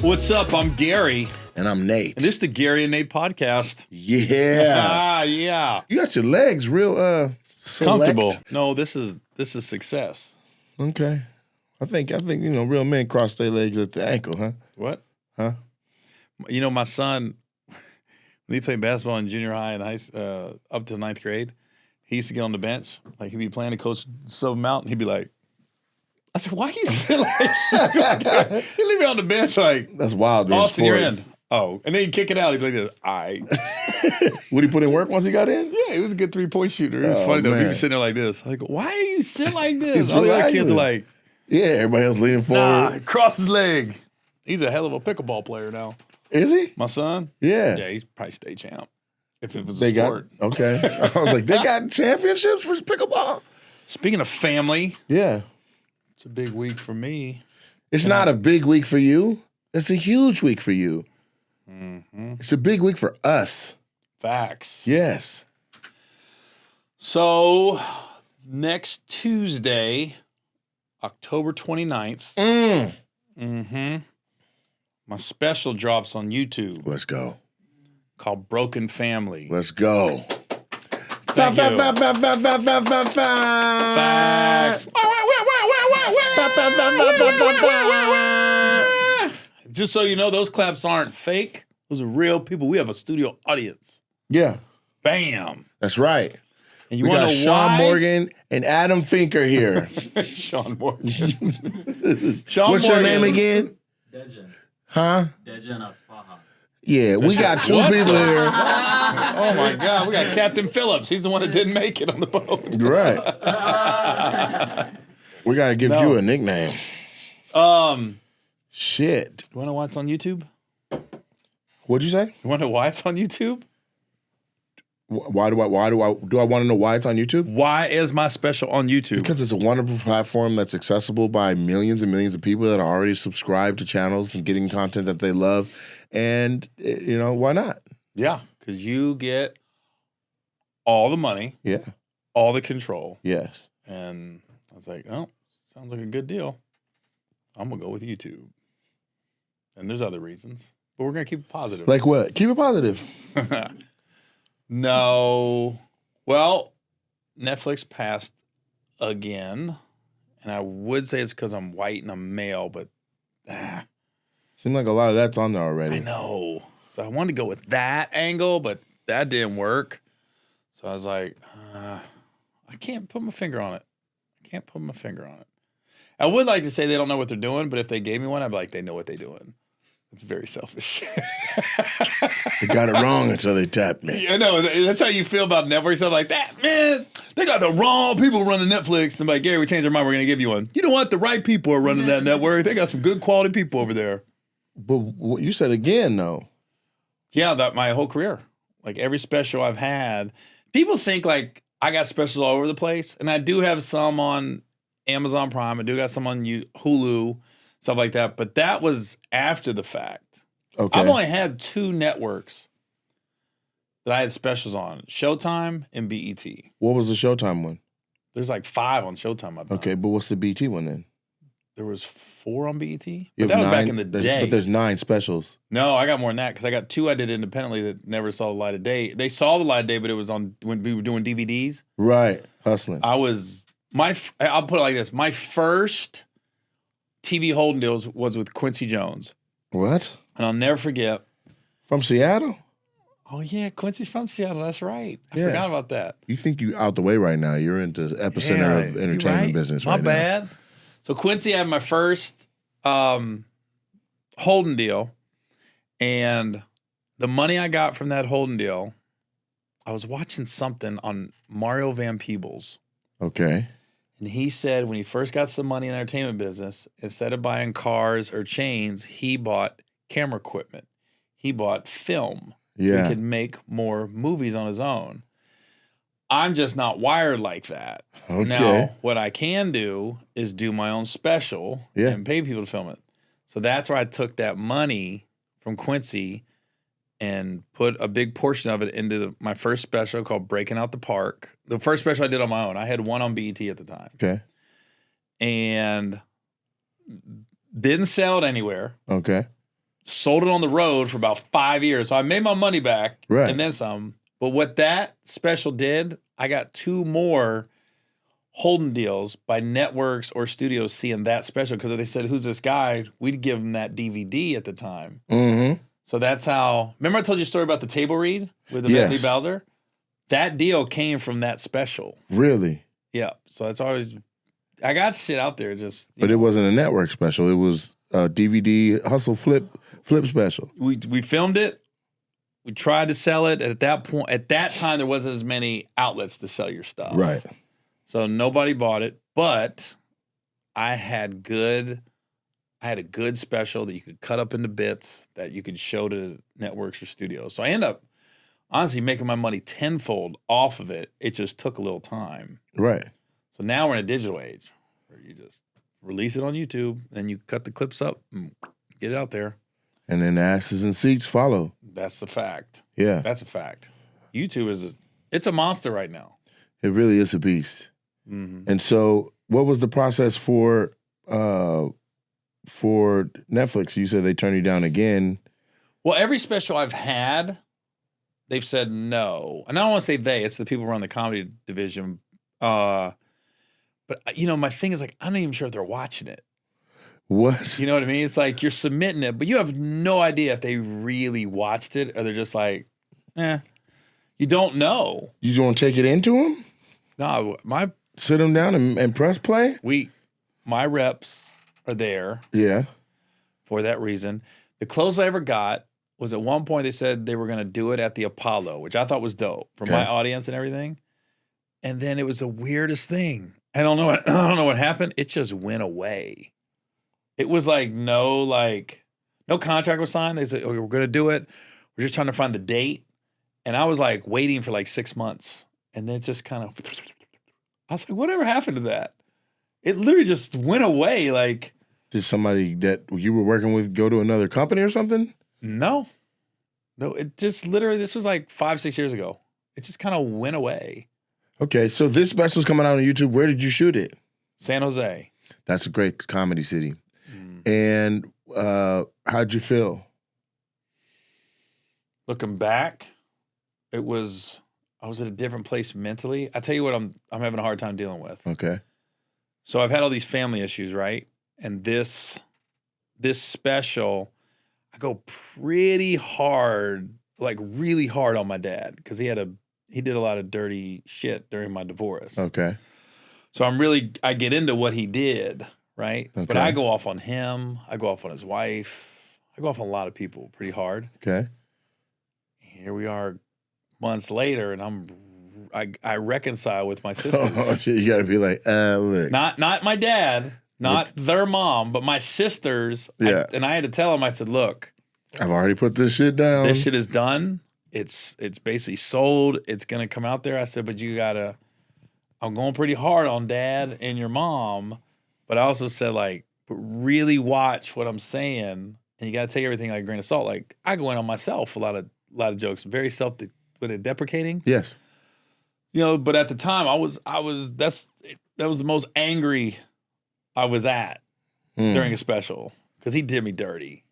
What's up? I'm Gary. And I'm Nate. And this is the Gary and Nate podcast. Yeah. Yeah. You got your legs real select. Comfortable. No, this is success. Okay. I think real men cross their legs at the ankle, huh? What? Huh? You know, my son, when he played basketball in junior high and up to ninth grade, he used to get on the bench. Like, he'd be playing, the coach sub him out, and he'd be like, I said, why you sit like that? He'd leave me on the bench like, that's wild. Austin, you're in. Oh, and then he'd kick it out. He'd be like this, all right. Would he put in work once he got in? Yeah, he was a good three-point shooter. It was funny, though. He was sitting there like this. Like, why are you sitting like this? He's All the other relaxing. kids are like, yeah, everybody else leaning forward. cross his leg. He's a hell of a pickleball player now. Is he? My son? Yeah. Yeah, he's probably state champ. If it was They a sport. Okay. I was like, they got championships for pickleball? Speaking of family, Yeah. it's a big week for me. It's not a big week for you. It's a huge week for you. Mm-hmm. It's a big week for us. Facts. Yes. So, next Tuesday, October 29th, my special drops on YouTube Let's go. called Broken Family. Let's go. Thank you. Facts. Just so you know, those claps aren't fake. Those are real people. We have a studio audience. Yeah. Bam. That's right. And you We want got to know Sean why? Morgan and Adam Finker here. Sean Morgan. Sean What's Morgan. your name again? Dejan. Huh? Dejan Asfahan. Yeah, we got two people here. Oh my God, we got Captain Phillips. He's the one that didn't make it on the boat. Right. We got to give you a nickname. Shit. You want to know why it's on YouTube? What'd you say? You want to know why it's on YouTube? Why do I want to know why it's on YouTube? Why is my special on YouTube? Because it's a wonderful platform that's accessible by millions and millions of people that are already subscribed to channels and getting content that they love. And, why not? Yeah, because you get all the money, Yeah. all the control. Yes. And I was like, oh, sounds like a good deal. I'm going to go with YouTube. And there's other reasons, but we're going to keep it positive. Like what? Keep it positive. No. Well, Netflix passed again. And I would say it's because I'm white and I'm male, but Seems like a lot of that's on there already. I know. So I wanted to go with that angle, but that didn't work. So I was like, I can't put my finger on it. I would like to say they don't know what they're doing, but if they gave me one, I'd be like, they know what they're doing. It's very selfish. They got it wrong until they tapped me. I know. That's how you feel about Netflix. Stuff like that. Man, they got the wrong people running Netflix. And I'm like, Gary, we changed our mind. We're going to give you one. You know what? The right people are running that network. They got some good quality people over there. But what you said again, though. Yeah, that my whole career. Like every special I've had, people think like I got specials all over the place. And I do have some on Amazon Prime. I do got some on Hulu, stuff like that. But that was after the fact. Okay. I've only had two networks that I had specials on, Showtime and BET. What was the Showtime one? There's like 5 on Showtime, I've done. Okay, but what's the BT one then? There was 4 on BET? You But have that was back 9 in the day. But there's 9 specials. No, I got more than that because I got 2 I did independently that never saw the light of day. They saw the light of day, but it was on when we were doing DVDs. Right, hustling. I'll put it like this. My first TV holding deals was with Quincy Jones. What? And I'll never forget. From Seattle? Oh, yeah, Quincy's from Seattle. That's right. I Yeah. forgot about that. You think you out the way right now. You're into the epicenter of you entertainment business right My now. bad. So Quincy had my first holding deal. And the money I got from that holding deal, I was watching something on Mario Van Peebles. Okay. And he said when he first got some money in the entertainment business, instead of buying cars or chains, he bought camera equipment. He bought film. So Yeah. he could make more movies on his own. I'm just not wired like that. Okay. Now, what I can do is do my own special Yeah. and pay people to film it. So that's where I took that money from Quincy and put a big portion of it into my first special called Breaking Out the Park. The first special I did on my own. I had one on BET at the time. Okay. And didn't sell it anywhere. Okay. sold it on the road for about 5 years. So I made my money back Right. and then some. But what that special did, I got 2 more holding deals by networks or studios seeing that special because if they said, who's this guy? We'd give them that DVD at the time. Mm-hmm. So that's how. Remember I told you a story about the table read with the Yes. Bentley Bowser? That deal came from that special. Really? Yeah. So it's always. I got shit out there just. But it wasn't a network special. It was a DVD hustle flip special. We filmed it. We tried to sell it. At that time, there wasn't as many outlets to sell your stuff. Right. So nobody bought it, but I had a good special that you could cut up into bits that you could show to networks or studios. So I end up honestly making my money tenfold off of it. It just took a little time. Right. So now we're in a digital age where you just release it on YouTube, then you cut the clips up and get it out there. And then the asses and seats follow. That's the fact. Yeah. That's a fact. YouTube it's a monster right now. It really is a beast. Mm-hmm. And so what was the process for Netflix? You said they turned you down again. Well, every special I've had, they've said no. And I don't want to say they, it's the people who run the comedy division. But, my thing is like, I'm not even sure if they're watching it. What? You know what I mean? It's like you're submitting it, but you have no idea if they really watched it or they're just like, you don't know. You don't take it into them? No, Sit them down and press play? my reps are there Yeah. for that reason. The closest I ever got was at one point they said they were going to do it at the Apollo, which I thought was dope for my audience and everything. And then it was the weirdest thing. I don't know what happened. It just went away. It was like no contract was signed. They said, we're going to do it. We're just trying to find the date. And I was like waiting for like 6 months. And then it just kind of, I was like, whatever happened to that? It literally just went away. Like, did somebody that you were working with go to another company or something? No, it just literally, this was like 5-6 years ago. It just kind of went away. Okay, so this special's coming out on YouTube. Where did you shoot it? San Jose. That's a great comedy city. And how'd you feel? Looking back, I was at a different place mentally. I tell you what I'm having a hard time dealing with. Okay. So I've had all these family issues, right? And this special, I go pretty hard, like really hard on my dad because he did a lot of dirty shit during my divorce. Okay. So I get into what he did, right? Okay. But I go off on him. I go off on his wife. I go off on a lot of people pretty hard. Okay. Here we are months later, and I reconcile with my sisters. You got to be like, look. Not my dad, not their mom, but my sisters. Yeah. And I had to tell them, I said, look, I've already put this shit down. this shit is done. It's basically sold. It's going to come out there. I said, but I'm going pretty hard on dad and your mom. But I also said, like, really watch what I'm saying. And you got to take everything like a grain of salt. Like, I go in on myself a lot of jokes, very deprecating. Yes. But at the time that was the most angry I was at during a special because he did me dirty.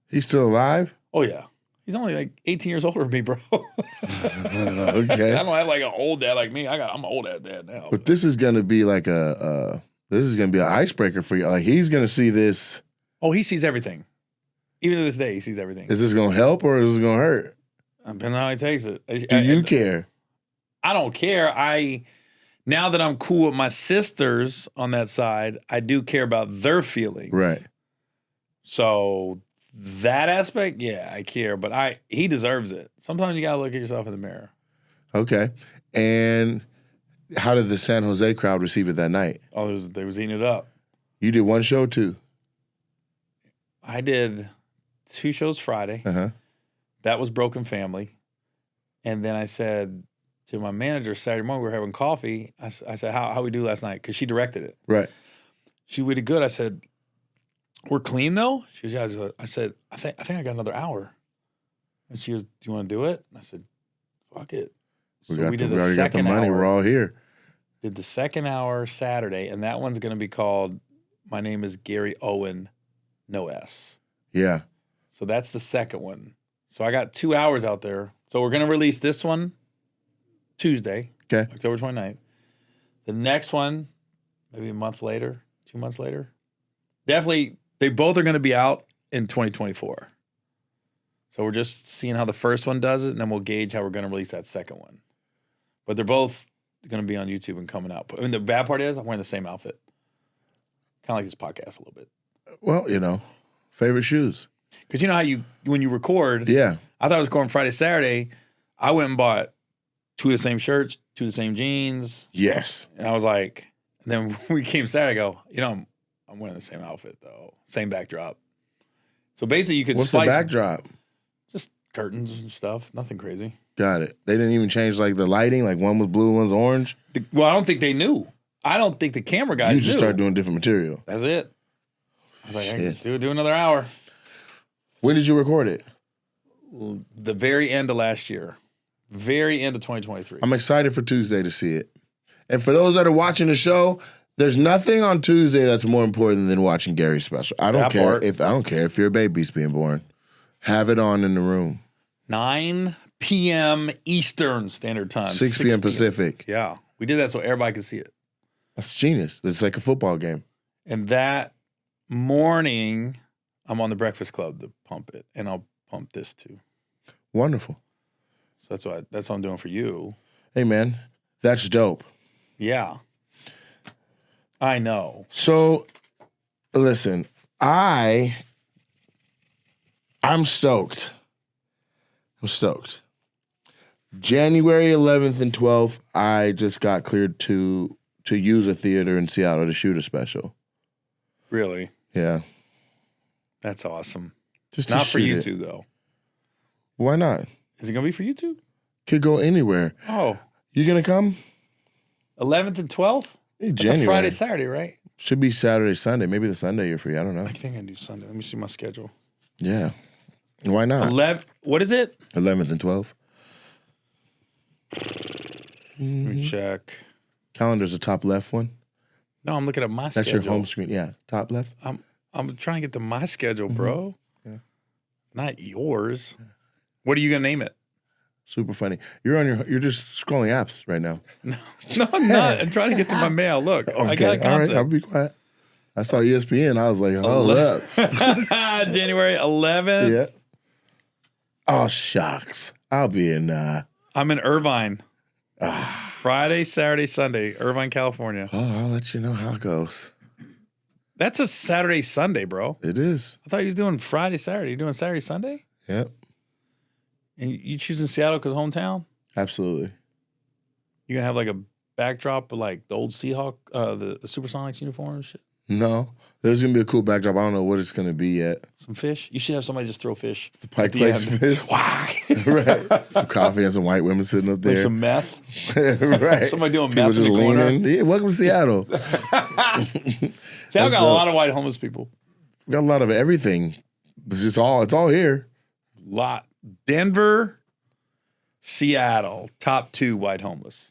He's still alive? Oh yeah. He's only like 18 years older than me, bro. Okay. I don't have like an old dad like me. I'm an old dad now. But this is gonna be like an icebreaker for you. Like he's gonna see this. Oh, he sees everything. Even to this day, he sees everything. Is this gonna help or is this gonna hurt? Depending on how he takes it. Do you care? I don't care. Now that I'm cool with my sisters on that side, I do care about their feelings. Right. So that aspect, yeah, I care. But he deserves it. Sometimes you gotta look at yourself in the mirror. Okay. And how did the San Jose crowd receive it that night? Oh, they was eating it up. You did one show too. I did 2 shows Friday. Uh-huh. That was Broken Family. And then I said to my manager Saturday morning, we were having coffee. I said, how we do last night? Because she directed it. Right. She really good. I said, we're clean though? She goes, yeah. I said, I think I got another hour. And she goes, do you want to do it? And I said, fuck it. We So already did the got the second money. hour. We're all here. Did the second hour Saturday, and that one's going to be called My Name is Gary Owen, no S. Yeah. So that's the second one. So I got 2 hours out there. So we're going to release this one Tuesday, Okay. October 29th. The next one, maybe a month later, 2 months later. Definitely, they both are going to be out in 2024. So we're just seeing how the first one does it, and then we'll gauge how we're going to release that second one. But they're both going to be on YouTube and coming out. I mean, the bad part is I'm wearing the same outfit. Kind of like this podcast a little bit. Well, favorite shoes. Because you know how when you record, Yeah. I thought I was going Friday, Saturday. I went and bought 2 of the same shirts, 2 of the same jeans. Yes. And I was like, and then when we came Saturday, I go, I'm wearing the same outfit though. Same backdrop. So basically you could What's the spice backdrop? just curtains and stuff. Nothing crazy. Got it. They didn't even change like the lighting. Like one was blue, one's orange. Well, I don't think they knew. I don't think the camera guys You just knew. start doing different material. That's it. I was like, Shit. hey, do another hour. When did you record it? The very end of last year. Very end of 2023. I'm excited for Tuesday to see it. And for those that are watching the show, there's nothing on Tuesday that's more important than watching Gary's special. I don't care if your baby's being born. Have it on in the room. 9 p.m. Eastern Standard Time. 6 p.m. Pacific. Yeah. We did that so everybody could see it. That's genius. It's like a football game. And that morning, I'm on the Breakfast Club to pump it. And I'll pump this too. Wonderful. So that's what I'm doing for you. Hey, man, that's dope. Yeah. I know. So, listen, I'm stoked. I'm stoked. January 11th and 12th, I just got cleared to use a theater in Seattle to shoot a special. Really? Yeah. That's awesome. Just to Not for shoot it. YouTube, though. Why not? Is it going to be for YouTube? Could go anywhere. Oh. You gonna come? 11th and 12th? Hey, That's January. a Friday, Saturday, right? Should be Saturday, Sunday. Maybe the Sunday you're free. I don't know. I think I can do Sunday. Let me see my schedule. Yeah. Why not? 11. What is it? 11th and 12th. Let me check. Calendar's the top left one. No, I'm looking at my That's schedule. your home screen. Yeah, top left. I'm trying to get to my schedule, bro. Yeah. Not yours. What are you gonna name it? Super funny. You're just scrolling apps right now. No, I'm not. I'm trying to get to my mail. Look, I got a All right, concept. I'll be quiet. I saw ESPN. I was like, hold up. January 11th. Yeah. Oh, shucks. I'll be in. I'm in Irvine. Friday, Saturday, Sunday, Irvine, California. I'll let you know how it goes. That's a Saturday, Sunday, bro. It is. I thought you was doing Friday, Saturday. You doing Saturday, Sunday? Yep. And you choosing Seattle because hometown? Absolutely. You gonna have like a backdrop of like the old Seahawk, the Supersonics uniform and shit? No, there's gonna be a cool backdrop. I don't know what it's gonna be yet. Some fish? You should have somebody just throw fish. The Pike at the Place end. fish. Right. Some coffee and some white women sitting up there. Like some meth. Right. Somebody doing People meth in just the corner. leaning. Yeah, welcome to Seattle. See, I've got a dope. lot of white homeless people. We got a lot of everything. It's all here. Lot. Denver, Seattle, top 2 white homeless.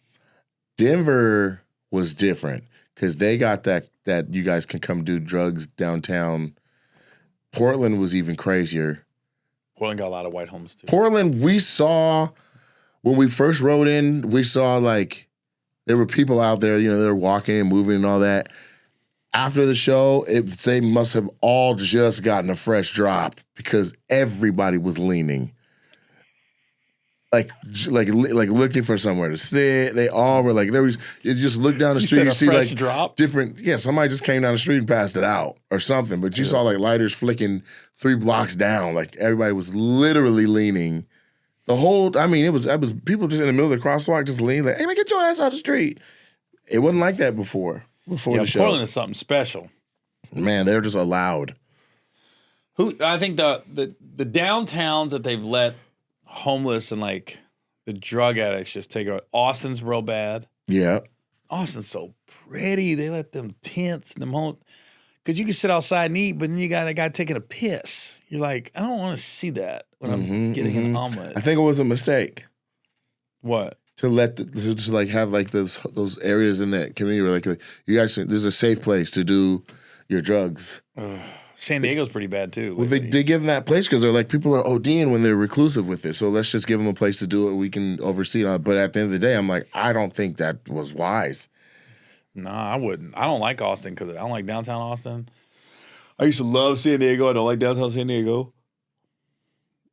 Denver was different because they got that you guys can come do drugs downtown. Portland was even crazier. Portland got a lot of white homeless too. Portland, we saw when we first rode in, we saw like there were people out there, they were walking and moving and all that. After the show, they must have all just gotten a fresh drop because everybody was leaning. Like looking for somewhere to sit. They all were like, you just look down the street, said you a see fresh like drop? different, somebody just came down the street and passed it out or something. But you saw like lighters flicking 3 blocks down. Like everybody was literally leaning. The whole, it was people just in the middle of the crosswalk just leaning like, hey man, get your ass out the street. It wasn't like that before the show. Portland is something special. Man, they're just allowed. I think the downtowns that they've let homeless and like the drug addicts just take over. Austin's real bad. Yeah. Austin's so pretty. They let them tents and them home because you can sit outside and eat, but then you got a guy taking a piss. You're like, I don't want to see that when I'm getting an omelet. I think it was a mistake. What? To let have like those areas in that community where like you guys, this is a safe place to do. your drugs. San Diego's pretty bad too. Well, they give them that place because they're like, people are ODing when they're reclusive with it. So let's just give them a place to do it. We can oversee it. But at the end of the day, I'm like, I don't think that was wise. Nah, I wouldn't. I don't like Austin because I don't like downtown Austin. I used to love San Diego. I don't like downtown San Diego.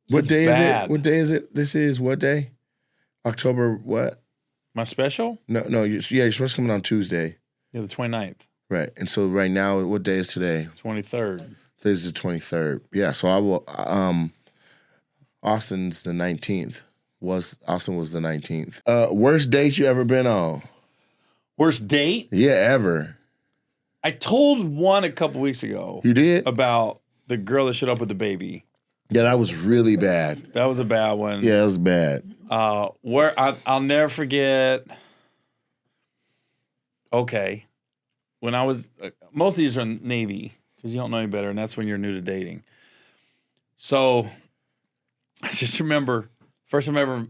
What day is bad. it? What day is it? This is what day? October what? My special? No, you're supposed to come in on Tuesday. Yeah, the 29th. Right. And so right now, what day is today? 23rd. Today's the 23rd. Yeah, so I will Austin's the 19th. Austin was the 19th. Worst date you ever been on? Worst date? Yeah, ever. I told one a couple weeks ago. You did? About the girl that showed up with the baby. Yeah, that was really bad. That was a bad one. Yeah, it was bad. Where I'll never forget. Okay. When I was, most of these are Navy because you don't know any better, and that's when you're new to dating. So I just remember, first time I ever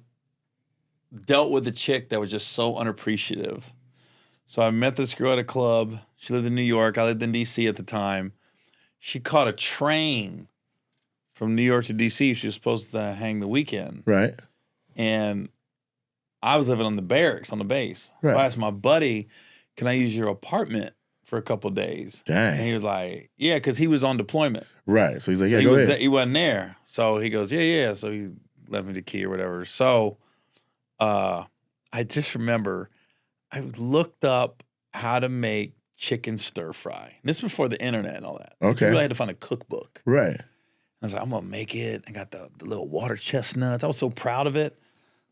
dealt with a chick that was just so unappreciative. So I met this girl at a club. She lived in New York. I lived in D.C. at the time. She caught a train from New York to D.C. She was supposed to hang the weekend. Right. And I was living on the barracks, on the base. Right. So I asked my buddy, can I use your apartment for a couple of days? Dang. And he was like, yeah, because he was on deployment. Right. So he's like, yeah, go ahead. He wasn't there. So he goes, yeah. So he left me the key or whatever. So I just remember I looked up how to make chicken stir fry. This was before the internet and all that. Okay. You really had to find a cookbook. Right. I was like, I'm going to make it. I got the little water chestnuts. I was so proud of it.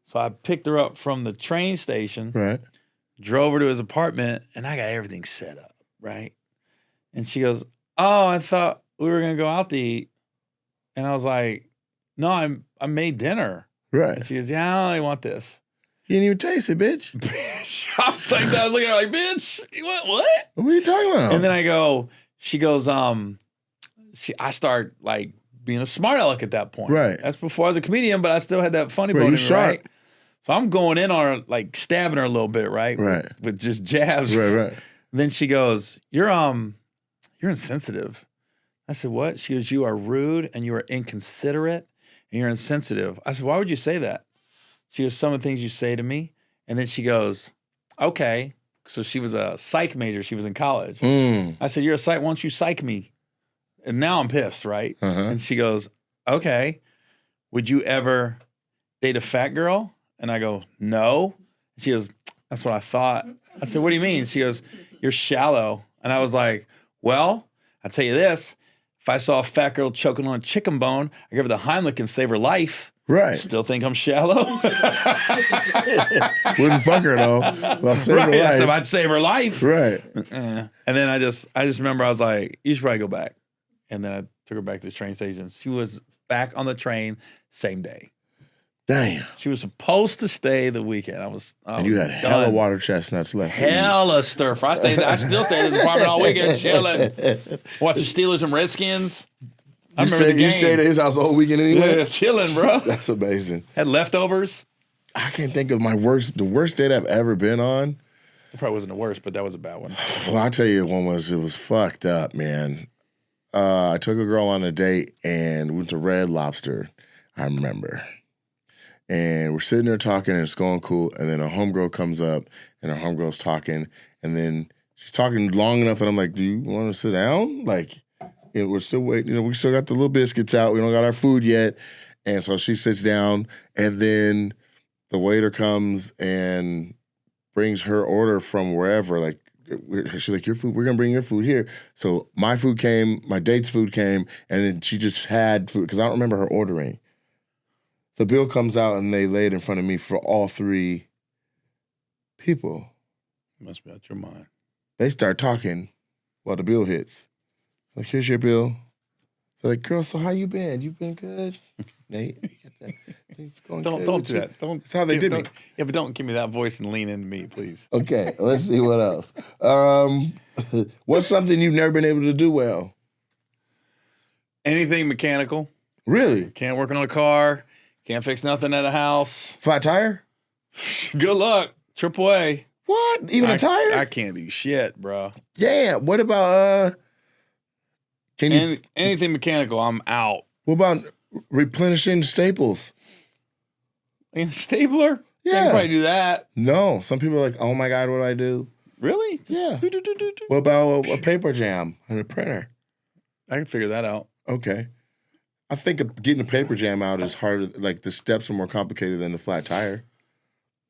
So I picked her up from the train station, Right. drove her to his apartment, and I got everything set up, right? And she goes, oh, I thought we were going to go out to eat. And I was like, no, I made dinner. Right. And she goes, yeah, I only want this. You didn't even taste it, bitch. Bitch. I was like, I was looking at her like, bitch, what? What are you talking about? And then she goes, I start like being a smart aleck at that point. Right. That's before I was a comedian, but I still had that funny Right, bone in you me, sharp. right? So I'm going in on her, like stabbing her a little bit, right? Right. With just jabs. Right. Then she goes, you're insensitive. I said, what? She goes, you are rude and you are inconsiderate and you're insensitive. I said, why would you say that? She goes, some of the things you say to me. And then she goes, okay. So she was a psych major. She was in college. I said, you're a psych. Why don't you psych me? And now I'm pissed, right? Uh-huh. And she goes, okay. Would you ever date a fat girl? And I go, no. She goes, that's what I thought. I said, what do you mean? She goes, you're shallow. And I was like, well, I'll tell you this. If I saw a fat girl choking on a chicken bone, I give her the Heimlich and save her life. Right. Still think I'm shallow? Wouldn't fuck her though. Well, save her Right. I life. said, I'd save her life. Right. And then I just remember I was like, you should probably go back. And then I took her back to the train station. She was back on the train same day. Damn. She was supposed to stay the weekend. And you had hella water chestnuts left. Hella stir fry. I still stayed in the apartment all weekend chilling. Watching Steelers and Redskins. I remember the game. You stayed at his house all weekend anyway? Yeah, chilling, bro. That's amazing. Had leftovers. I can't think of the worst date I've ever been on. It probably wasn't the worst, but that was a bad one. Well, I'll tell you, it was fucked up, man. I took a girl on a date and went to Red Lobster, I remember. And we're sitting there talking and it's going cool. And then a homegirl comes up and her homegirl's talking. And then she's talking long enough that I'm like, do you want to sit down? Like, we're still waiting. We still got the little biscuits out. We don't got our food yet. And so she sits down and then the waiter comes and brings her order from wherever. Like, she's like, your food, we're going to bring your food here. So my food came, my date's food came, and then she just had food because I don't remember her ordering. The bill comes out and they lay it in front of me for all three people. You must be out your mind. They start talking while the bill hits. Like, here's your bill. They're like, girl, so how you been? You been good? Nate? Things going good Don't with do you? that. That's how they did me. Yeah, but don't give me that voice and lean into me, please. Okay, let's see what else. What's something you've never been able to do well? Anything mechanical. Really? Can't work on a car. Can't fix nothing at a house. Flat tire? Good luck. AAA. What? Even a tire? I can't do shit, bro. Yeah. What about Can you? Anything mechanical, I'm out. What about replenishing staples? Like a stapler? Yeah. You can probably do that. No. Some people are like, oh my God, what do I do? Really? Just Yeah. do. What about a paper jam and a printer? I can figure that out. Okay. I think getting a paper jam out is harder. Like the steps are more complicated than the flat tire.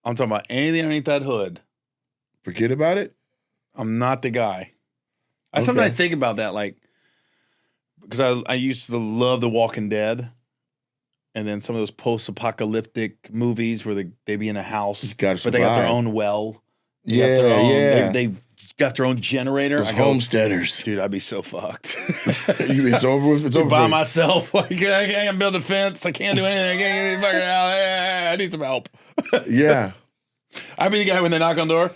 I'm talking about anything underneath that hood. Forget about it. I'm not the guy. I Okay. sometimes think about that, like, because I used to love The Walking Dead, and then some of those post-apocalyptic movies where they be in a house, You gotta but they got their survive. own well. They Yeah, got their own, yeah. They've got their own generator. Those I go, homesteaders. dude, I'd be so fucked. It's over with. It's over By for you. myself, like I can't build a fence. I can't do anything. I can't get fucking out. I need some help. Yeah. I'd be the guy when they knock on the door.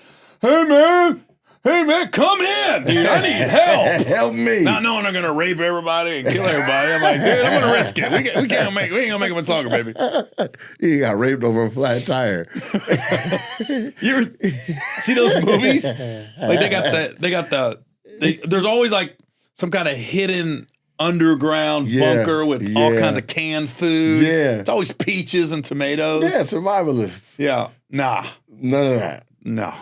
Hey man, come in, dude. I need help. Help me. Not knowing they're gonna rape everybody and kill everybody. I'm like, dude, I'm gonna risk it. We ain't gonna make it much longer, baby. You got raped over a flat tire. You ever see those movies? Like there's always like some kind of hidden underground bunker with all kinds of canned food. Yeah. It's always peaches and tomatoes. Yeah, survivalists. Yeah. Nah. None of that. No.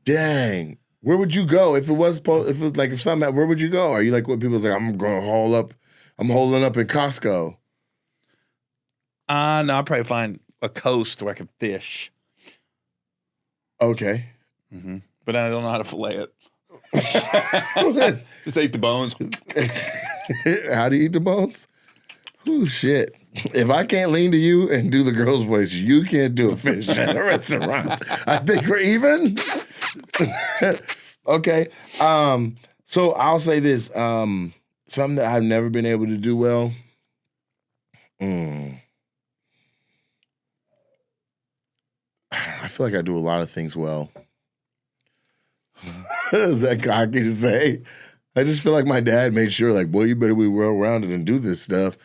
Dang. Where would you go if it was supposed? If it was like if something happened, where would you go? Are you like what people say? I'm going to haul up. I'm holding up in Costco. No, I'd probably find a coast where I can fish. Okay. But I don't know how to fillet it. Just ate the bones. How do you eat the bones? Oh shit! If I can't lean to you and do the girl's voice, you can't do a fish at a restaurant. I think we're even. Okay. So I'll say this. Something that I've never been able to do well. I feel like I do a lot of things well. Is that cocky to say? I just feel like my dad made sure, like, boy, you better be well-rounded and do this stuff.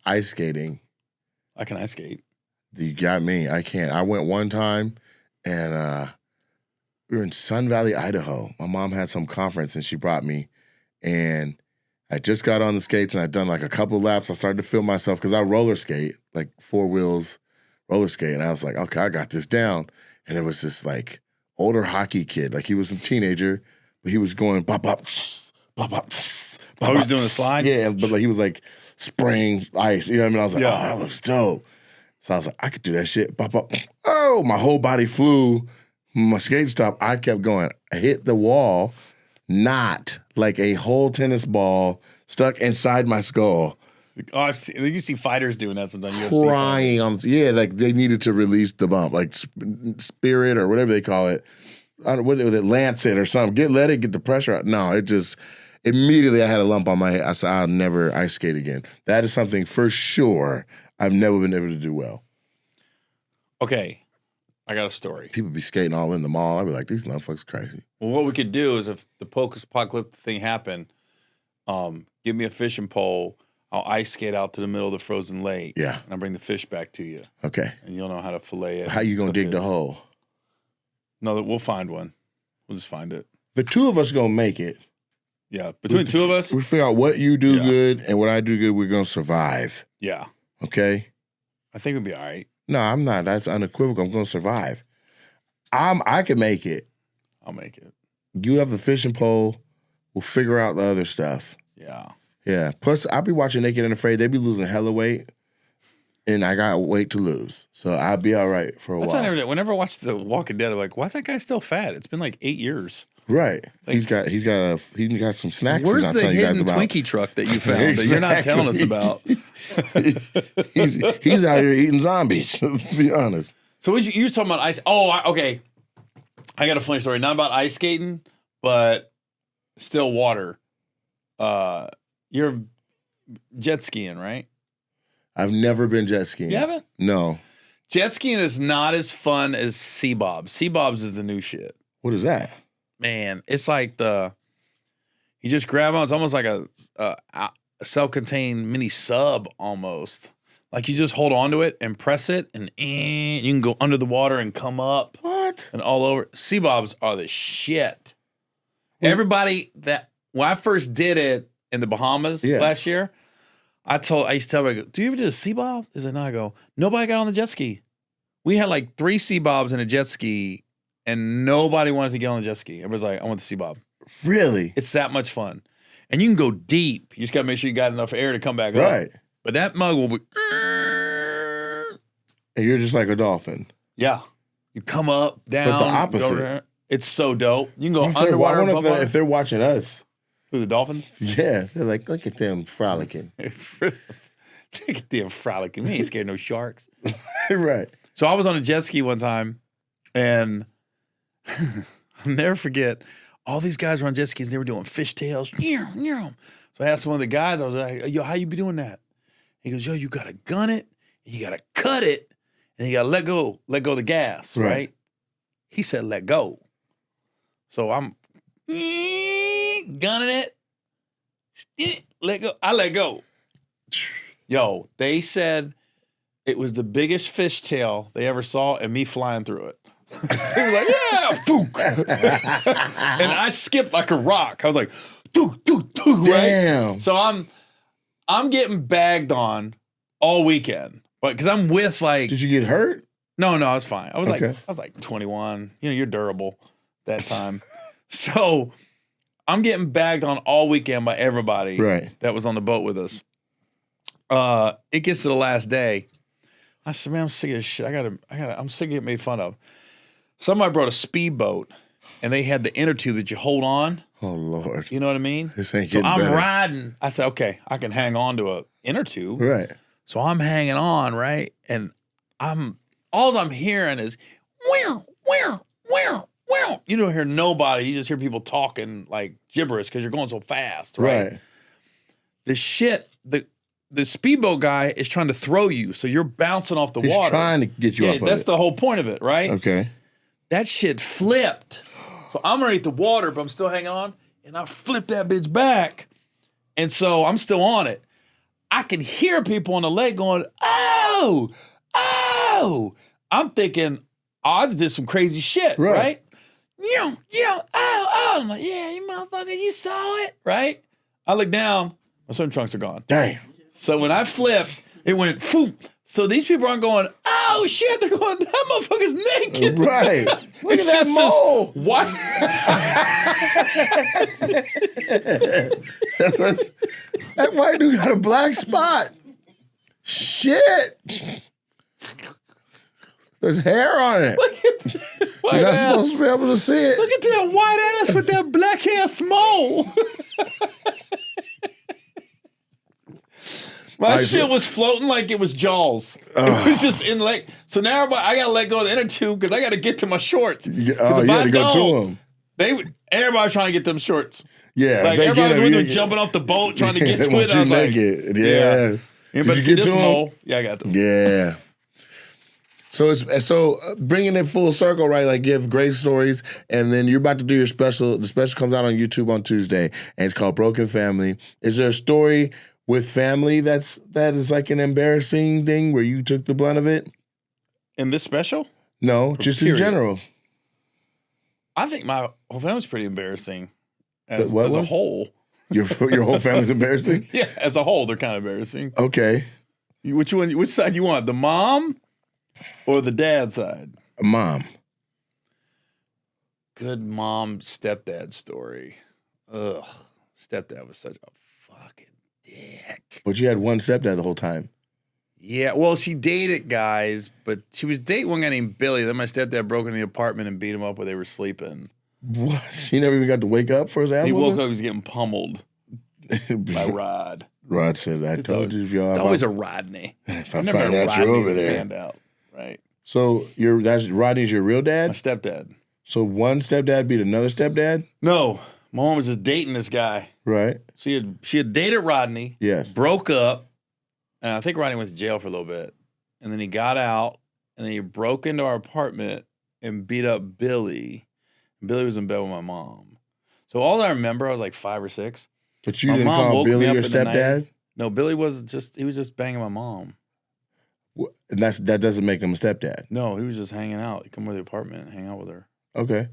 Ice skating. I can ice skate. You got me. I can't. I went one time, and we were in Sun Valley, Idaho. My mom had some conference, and she brought me, and I just got on the skates, and I'd done like a couple laps. I started to feel myself because I roller skate, like 4 wheels roller skate, and I was like, okay, I got this down. And there was this like older hockey kid, like he was a teenager, but he was going bop bop bop bop. Oh, he was doing a slide? Yeah, but like he was like spraying ice. You know what I mean? I was like, Yeah. oh, that looks dope. So I was like, I could do that shit. Bop bop. Oh, my whole body flew. My skate stopped. I kept going. I hit the wall, not like a whole tennis ball stuck inside my skull. Oh, I've seen. You see fighters doing that sometimes. UFC Crying on, yeah, like they needed to release the bump, like spirit or whatever they call it. I don't know, what it lance it or something. Let it get the pressure out. No, it just immediately I had a lump on my head. I said, I'll never ice skate again. That is something for sure I've never been able to do well. Okay, I got a story. People be skating all in the mall. I'd be like, these motherfuckers crazy. Well, what we could do is if the post-apocalyptic thing happened, give me a fishing pole. I'll ice skate out to the middle of the frozen lake. Yeah. And I'll bring the fish back to you. Okay. And you'll know how to fillet it. How you gonna dig the hole? No, we'll find one. We'll just find it. The two of us gonna make it. Yeah. Between the two of us? We figure out what you do Yeah. good and what I do good. We're gonna survive. Yeah. Okay. I think it'll be all right. No, I'm not. That's unequivocal. I'm gonna survive. I can make it. I'll make it. You have the fishing pole. We'll figure out the other stuff. Yeah. Yeah. Plus, I'll be watching Naked and Afraid. They be losing hella weight, and I got weight to lose, so I'll be all right for a That's while. what I never did. Whenever I watch The Walking Dead, I'm like, why's that guy still fat? It's been like 8 years. Right. Like- he's got some snacks. Where's I'll the tell you guys hidden about. Twinkie truck that you found that you're not telling us about? he's out here eating zombies. To be honest. So you were talking about ice. Oh, okay. I got a funny story. Not about ice skating, but still water. You're jet skiing, right? I've never been jet skiing. You haven't? No. Jet skiing is not as fun as sea bobs. Sea bobs is the new shit. What is that? Man, it's like you just grab on. It's almost like a self-contained mini sub almost. Like you just hold on to it and press it, and you can go under the water and come up What? and all over. Sea bobs are the shit. Everybody when I first did it in the Bahamas last year, I used to tell them, I go, do you ever do a sea bob? He's like, no. I go, nobody got on the jet ski. We had like 3 sea bobs and a jet ski, and nobody wanted to get on the jet ski. Everybody's like, I want the sea bob. Really? It's that much fun. And you can go deep. You just got to make sure you got enough air to come back up. Right. But that mug will be... And you're just like a dolphin. Yeah. You come up, down. But the opposite. Go there. It's so dope. You can go I underwater. wonder if they're watching us. Who, the dolphins? Yeah. They're like, look at them frolicking. Look at them frolicking. We ain't scared of no sharks. Right. So I was on a jet ski one time, and I'll never forget, all these guys were on jet skis, and they were doing fishtails. So I asked one of the guys, I was like, yo, how you be doing that? He goes, yo, you got to gun it, and you got to cut it, and you got to let go of the gas, right? He said, let go. So I'm gunning it, let go. I let go. Yo, they said it was the biggest fishtail they ever saw, and me flying through it. They were like, yeah, fook. And I skipped like a rock. I was like, doo, doo, doo, Damn. right? So I'm getting bagged on all weekend, but because I'm with like. Did you get hurt? No, I was fine. I was like 21. You know, you're durable that time. So I'm getting bagged on all weekend by everybody that was on the boat with us. It gets to the last day. I said, man, I'm sick of this shit. I'm sick of getting made fun of. Somebody brought a speedboat, and they had the inner tube that you hold on. Oh, Lord. You know what I mean? This ain't so getting I'm better. riding. I said, okay, I can hang on to a inner tube. Right. So I'm hanging on, right? And all I'm hearing is, wow, wow, wow, wow. You don't hear nobody. You just hear people talking like gibberish because you're going so fast, right? The speedboat guy is trying to throw you, so you're bouncing off the water. He's trying to get you off of it. That's the whole point of it, right? Okay. That shit flipped. So I'm underneath the water, but I'm still hanging on, and I flipped that bitch back, and so I'm still on it. I can hear people on the lake going, oh, oh. I'm thinking, I did some crazy shit, right? Oh. I'm like, yeah, you motherfucker, you saw it, right? I look down, my swim trunks are gone. Damn. So when I flipped, it went, phoom. So these people aren't going, oh shit, they're going, that motherfucker's naked. Right. Look at that mole. What? That white dude got a black spot. Shit. There's hair on it. Look at that white You're not ass. supposed to be able to see it. Look at that white ass with that black ass mole. My shit was floating like it was Jaws. It was just in lake. So now I got to let go of the inner tube because I got to get to my shorts. Oh, you got to go to them. Everybody's trying to get them shorts. Yeah. Like everybody was with them jumping off the boat trying to get to it. I was like, yeah. Anybody see this mole? Yeah, I got them. Yeah. So bringing it full circle, right? Like, give great stories, and then you're about to do your special. The special comes out on YouTube on Tuesday, and it's called Broken Family. Is there a story with family that is like an embarrassing thing where you took the blunt of it? In this special? No, just in general. I think my whole family's pretty embarrassing as What a was? whole. Your whole family's embarrassing? Yeah, as a whole, they're kind of embarrassing. Okay. Which side you want? The mom or the dad side? Mom. Good mom, stepdad story. Ugh. Stepdad was such a fucking dick. But you had one stepdad the whole time. Yeah, well, she dated guys, but she was dating one guy named Billy. Then my stepdad broke into the apartment and beat him up where they were sleeping. What? He never even got to wake up for his ass? He woke up, he was getting pummeled by Rod. Rod said, I told you. It's always a Rodney. If I I never find had out you're Rodney over there. hand out, right? So Rodney's your real My dad? stepdad. So one stepdad beat another stepdad? No, my mom was just dating this guy. Right. She had dated Rodney. Yes. Broke up, and I think Rodney went to jail for a little bit, and then he got out, and then he broke into our apartment and beat up Billy. Billy was in bed with my mom. So all I remember, I was like 5 or 6. But you My didn't mom call woke me Billy up your in the night. stepdad? No, Billy was just banging my mom. And that doesn't make him a stepdad. No, he was just hanging out. He'd come to the apartment and hang out with her. Okay.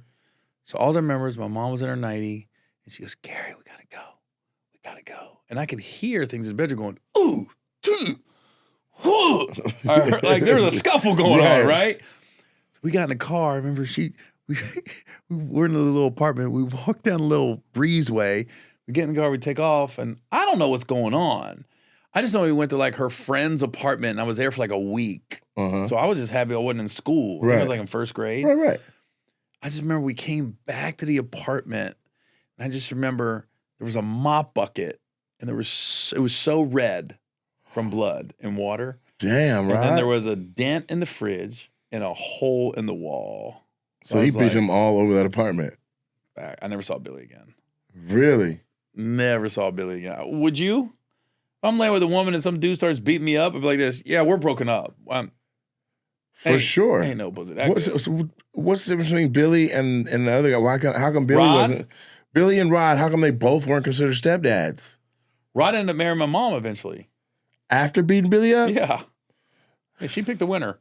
So all I remember is my mom was in her nightie. And she goes, Gary, we gotta go. We gotta go. And I could hear things in the bedroom going, ooh, whoa. I heard, like there was a scuffle going on, right? So we got in the car. I remember we were in a little apartment. We walked down a little breezeway. We get in the car, we take off, and I don't know what's going on. I just know we went to like her friend's apartment, and I was there for like a week. So I was just happy I wasn't in school. I think I was like in first grade. Right. I just remember we came back to the apartment, and I just remember there was a mop bucket, and it was so red from blood and water. Damn, right. And then there was a dent in the fridge and a hole in the wall. So he beat him all over that apartment. I never saw Billy again. Really? Never saw Billy again. Would you? If I'm laying with a woman and some dude starts beating me up, I'd be like this, yeah, we're broken up. For sure. Ain't no pussy. What's the difference between Billy and the other guy? How come Billy wasn't? Billy and Rod, how come they both weren't considered stepdads? Rod ended up marrying my mom eventually. After beating Billy up? Yeah. She picked the winner.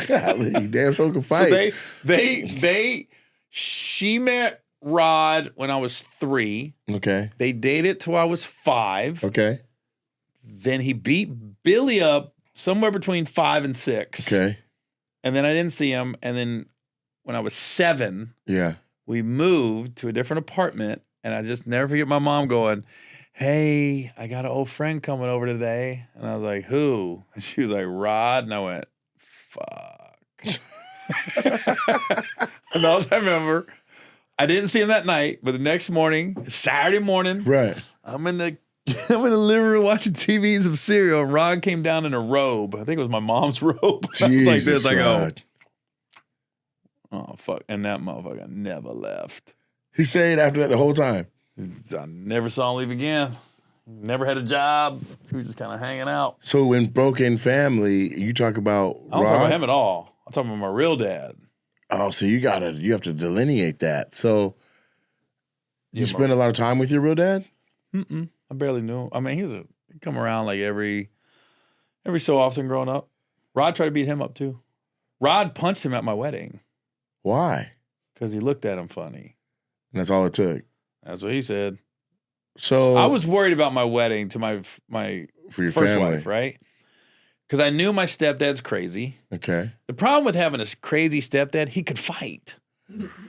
Golly, damn sure can fight. So she met Rod when I was 3. Okay. They dated till I was 5. Okay. Then he beat Billy up somewhere between 5 and 6. Okay. And then I didn't see him. And then when I was 7, we moved to a different apartment. And I just never forget my mom going, hey, I got an old friend coming over today. And I was like, who? And she was like, Rod. And I went, fuck. And all I remember, I didn't see him that night, but the next morning, Saturday morning, I'm in the living room watching TV and some cereal, and Rod came down in a robe. I think it was my mom's robe. I was like this, I go, oh, fuck. And that motherfucker never left. He stayed after that the whole time? I never saw him leave again. Never had a job. He was just kind of hanging out. So in Broken Family, you talk about I don't talk about him at all. I'm talking about my real dad. Oh, so you have to delineate that. So you spend a lot of time with your real dad? I barely knew him. I mean, he'd come around like every so often growing up. Rod tried to beat him up too. Rod punched him at my wedding. Why? Because he looked at him funny. And that's all it took. That's what he said. So I was worried about my wedding to my for your first family. wife, right? Because I knew my stepdad's crazy. Okay. The problem with having a crazy stepdad, he could fight.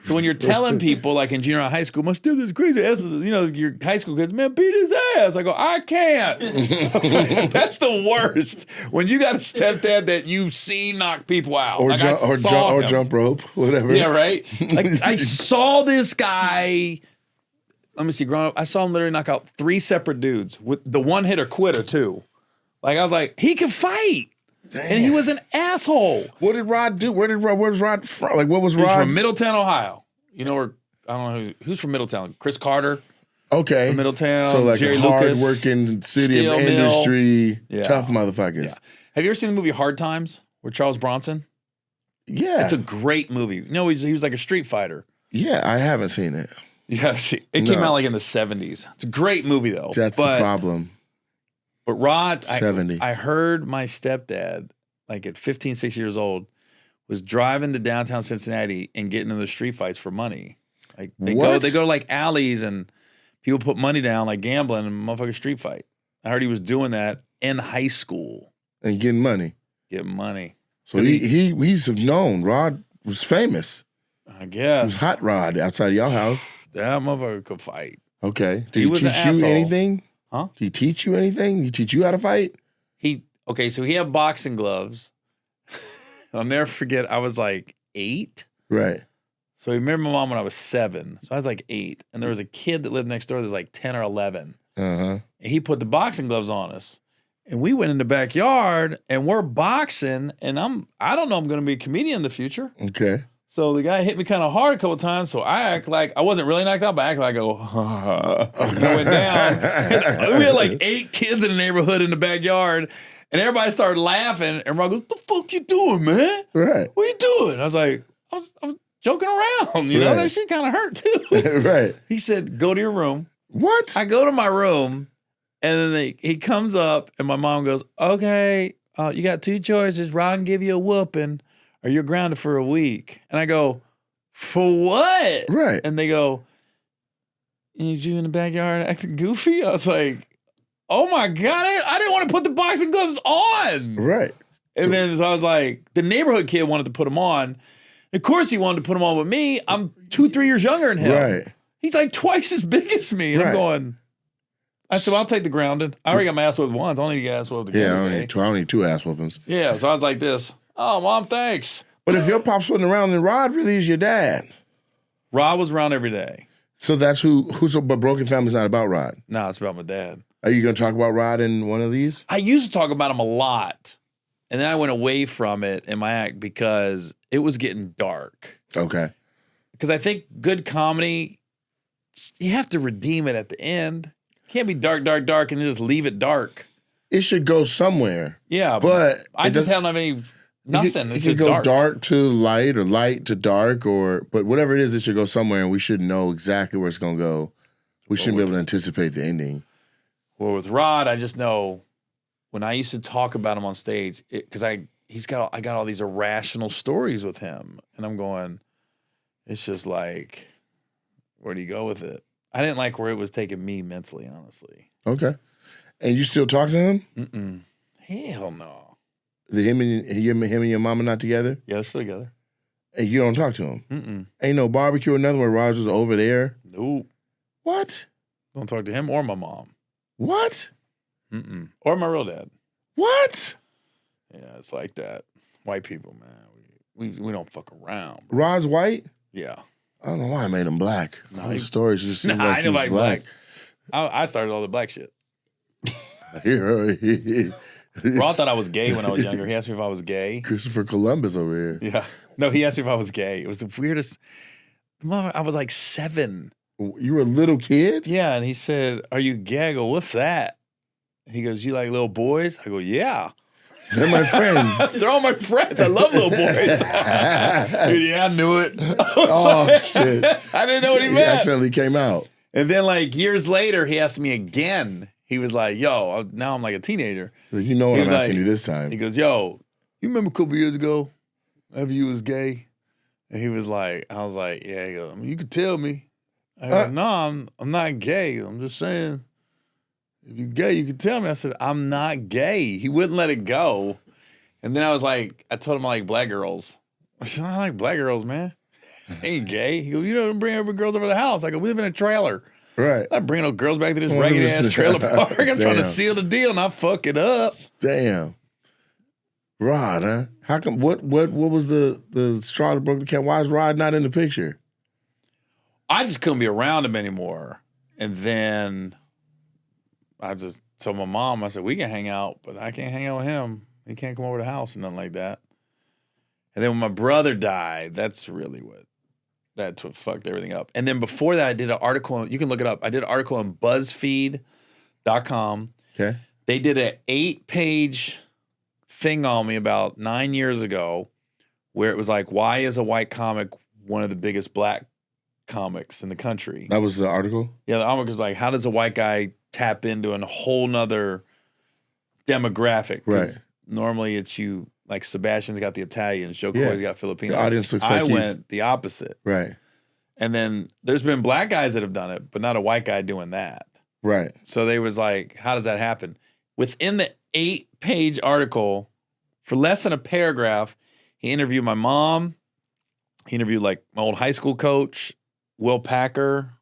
So when you're telling people, like in junior high school, my stepdad's crazy, your high school kids, man, beat his ass. I go, I can't. That's the worst. When you got a stepdad that you've seen knock people out. Or, like jump rope, whatever. Yeah, right? Like I saw this guy, let me see, growing up, I saw him literally knock out 3 separate dudes with the one hitter quitter too. Like I was like, he can fight. Damn. And he was an asshole. What did Rod do? Where's Rod from? Like, what was Rod? He's from Middletown, Ohio. You know, or I don't know who's from Middletown. Chris Carter. Okay. From Middletown. So like Jerry a Lucas, hard-working city Steel of industry, Mill. tough motherfuckers. Yeah. Have you ever seen the movie Hard Times with Charles Bronson? Yeah. It's a great movie. You know, he was like a street fighter. Yeah, I haven't seen it. Yeah, it came out like in the 70s. It's a great movie though. That's the problem. But Rod, 70s. I heard my stepdad, like at 15, 16 years old, was driving to downtown Cincinnati and getting in the street fights for money. Like they go to like alleys and people put money down, like gambling and motherfucking street fight. I heard he was doing that in high school. And getting money. Getting money. So he's known. Rod was famous. I guess. He was hot Rod outside y'all house. That motherfucker could fight. Okay. Did he teach you anything? Huh? Did he teach you anything? Did he teach you how to fight? So he had boxing gloves. I'll never forget, I was like 8. Right. So he remember my mom when I was 7. So I was like 8. And there was a kid that lived next door that was like 10 or 11. Uh-huh. And he put the boxing gloves on us. And we went in the backyard and we're boxing. And I don't know I'm going to be a comedian in the future. Okay. So the guy hit me kind of hard a couple times. So I act like I wasn't really knocked out, but I act like I go, and I went down. We had like 8 kids in the neighborhood in the backyard. And everybody started laughing. And Rob goes, "What the fuck you doing, man? Right. What you doing?" I was like, I was joking around. You know, that shit kind of hurt too. Right. He said, "Go to your room." What? I go to my room. And then he comes up and my mom goes, "Okay, you got 2 choices. Rod can give you a whooping or you're grounded for a week." And I go, "For what?" Right. And they go, you in the backyard acting goofy? I was like, oh my God, I didn't want to put the boxing gloves on. Right. And then so I was like, the neighborhood kid wanted to put them on. Of course he wanted to put them on with me. I'm 2-3 years younger than him. Right. He's like twice as big as me. And I'm going, I said, well, I'll take the grounding. I already got my ass whooped once. I only need to get ass whooped again. Yeah, I don't need 2 ass whoopings. Yeah, so I was like this. Oh, Mom, thanks. But if your pops wasn't around, then Rod really is your dad. Rod was around every day. So that's who's but Broken Family's not about Rod. No, it's about my dad. Are you going to talk about Rod in one of these? I used to talk about him a lot. And then I went away from it in my act because it was getting dark. Okay. Because I think good comedy, you have to redeem it at the end. It can't be dark, dark, dark, and just leave it dark. It should go somewhere. Yeah, but I just don't have any nothing. It It's should just go dark to light or light to dark, but whatever it is, it should go somewhere, and we should know exactly where it's going to go. We shouldn't be able to anticipate the ending. Well, with Rod, I just know when I used to talk about him on stage, because I got all these irrational stories with him, and I'm going, it's just like, where do you go with it? I didn't like where it was taking me mentally, honestly. Okay. And you still talk to him? Mm-mm. Hell no. Him and your mama not together? Yeah, they're still together. And you don't talk to him? Mm-mm. Ain't no barbecue or nothing where Raj was over there? Nope. What? Don't talk to him or my mom. What? Mm-mm. Or my real dad. What? Yeah, it's like that. White people, man. We don't fuck around. Bro. Raj's white? Yeah. I don't know why I made him black. No, All the stories just seem Nah, like I he's know black. I started all the black shit. Christopher Ron thought I was gay when I was younger. He asked me if I was gay. Columbus over here. Yeah. No, he asked me if I was gay. It was the weirdest. I was like 7. You were a little kid? Yeah, and he said, "Are you gay?" I go, "What's that?" And he goes, "You like little boys?" I go, "Yeah." They're my friends. They're all my friends. I love little boys. Dude, yeah, I knew it. Oh, shit. I didn't know what he He meant. accidentally came out. And then like years later, he asked me again. He was like, yo, now I'm like a teenager. You know what He I'm was asking like- you this time. He goes, yo, you remember a couple years ago, after you was gay? And he was like, I was like, yeah. He goes, I mean, you could tell me. I go, no, I'm not gay. I'm just saying, if you're gay, you can tell me. I said, I'm not gay. He wouldn't let it go. And then I was like, I told him I like black girls. I said, I like black girls, man. I ain't gay. He goes, you don't bring every girls over the house. I go, we live in a trailer. Right. I'm not bringing no girls back to this ragged ass trailer park. I'm trying to Damn. seal the deal, not fuck it up. Damn. Rod, huh? How come what was the straw that broke the cat? Why is Rod not in the picture? I just couldn't be around him anymore. And then I just told my mom, I said, we can hang out, but I can't hang out with him. He can't come over to the house or nothing like that. And then when my brother died, that's what fucked everything up. And then before that, I did an article, you can look it up. I did an article on BuzzFeed.com. Okay. They did an 8-page thing on me about 9 years ago where it was like, why is a white comic one of the biggest black comics in the country? That was the article? Yeah, the article was like, how does a white guy tap into a whole nother demographic? 'Cause Right. normally it's you, like Sebastian's got the Italians, Joe Yeah. Coy's got Filipinos. The audience looks I like you. went the opposite. Right. And then there's been black guys that have done it, but not a white guy doing that. Right. So they was like, how does that happen? Within the 8-page article, for less than a paragraph, he interviewed my mom. He interviewed like my old high school coach, Will Packer.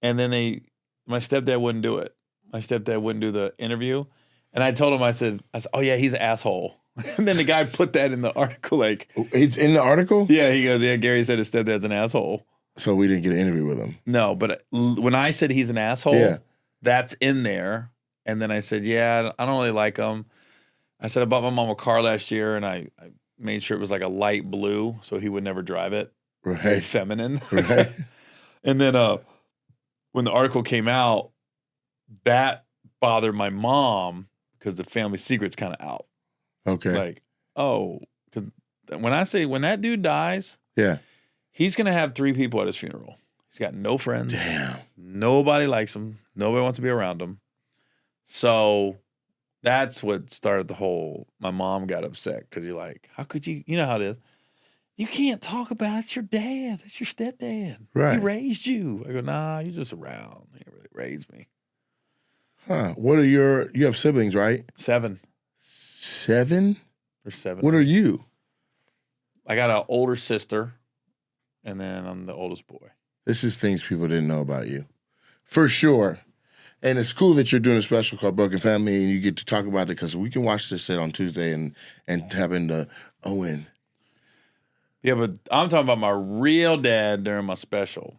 And then my stepdad wouldn't do it. My stepdad wouldn't do the interview. And I told him, I said, oh yeah, he's an asshole. And then the guy put that in the article, like, It's in the article? yeah, he goes, yeah, Gary said his stepdad's an asshole. So we didn't get an interview with him. No, but when I said he's an asshole, Yeah. that's in there. And then I said, yeah, I don't really like him. I said, I bought my mom a car last year, and I made sure it was like a light blue so he would never drive it. Very Right. feminine. Right. And then when the article came out, that bothered my mom because the family secret's kind of out. Okay. Like, oh, 'cause when that dude dies, Yeah. he's going to have 3 people at his funeral. He's got no friends. Damn. Nobody likes him. Nobody wants to be around him. So that's what started the whole, my mom got upset because you're like, how could you know how it is. you can't talk about it. It's your dad. It's your stepdad. Right. He raised you. I go, nah, you're just around. He didn't really raise me. Huh. What are you have siblings, right? 7. 7? There's 7. What are you? I got an older sister, and then I'm the oldest boy. This is things people didn't know about you. For sure. And it's cool that you're doing a special called Broken Family and you get to talk about it because we can watch this shit on Tuesday and tap into Owen. Yeah, but I'm talking about my real dad during my special.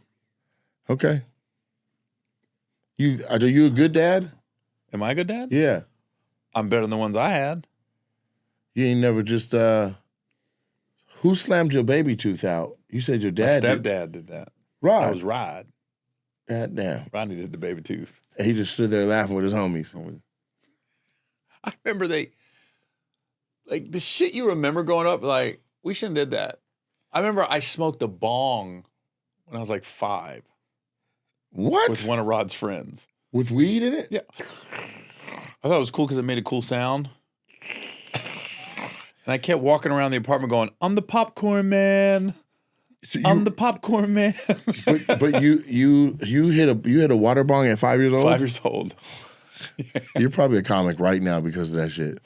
Okay. Are you a good dad? Am I a good dad? Yeah. I'm better than the ones I had. You ain't never just who slammed your baby tooth out? You said your My dad stepdad did that. Rod. That was Rod. God damn. Rodney did the baby tooth. And he just stood there laughing with his homies. I remember the shit you remember growing up, like, we shouldn't have did that. I remember I smoked a bong when I was like 5. What? With one of Rod's friends. With weed in it? Yeah. I thought it was cool because it made a cool sound. And I kept walking around the apartment going, I'm the popcorn man. So I'm the popcorn man. but you hit a water bong at 5 years old? 5 years old. Yeah. You're probably a comic right now because of that shit.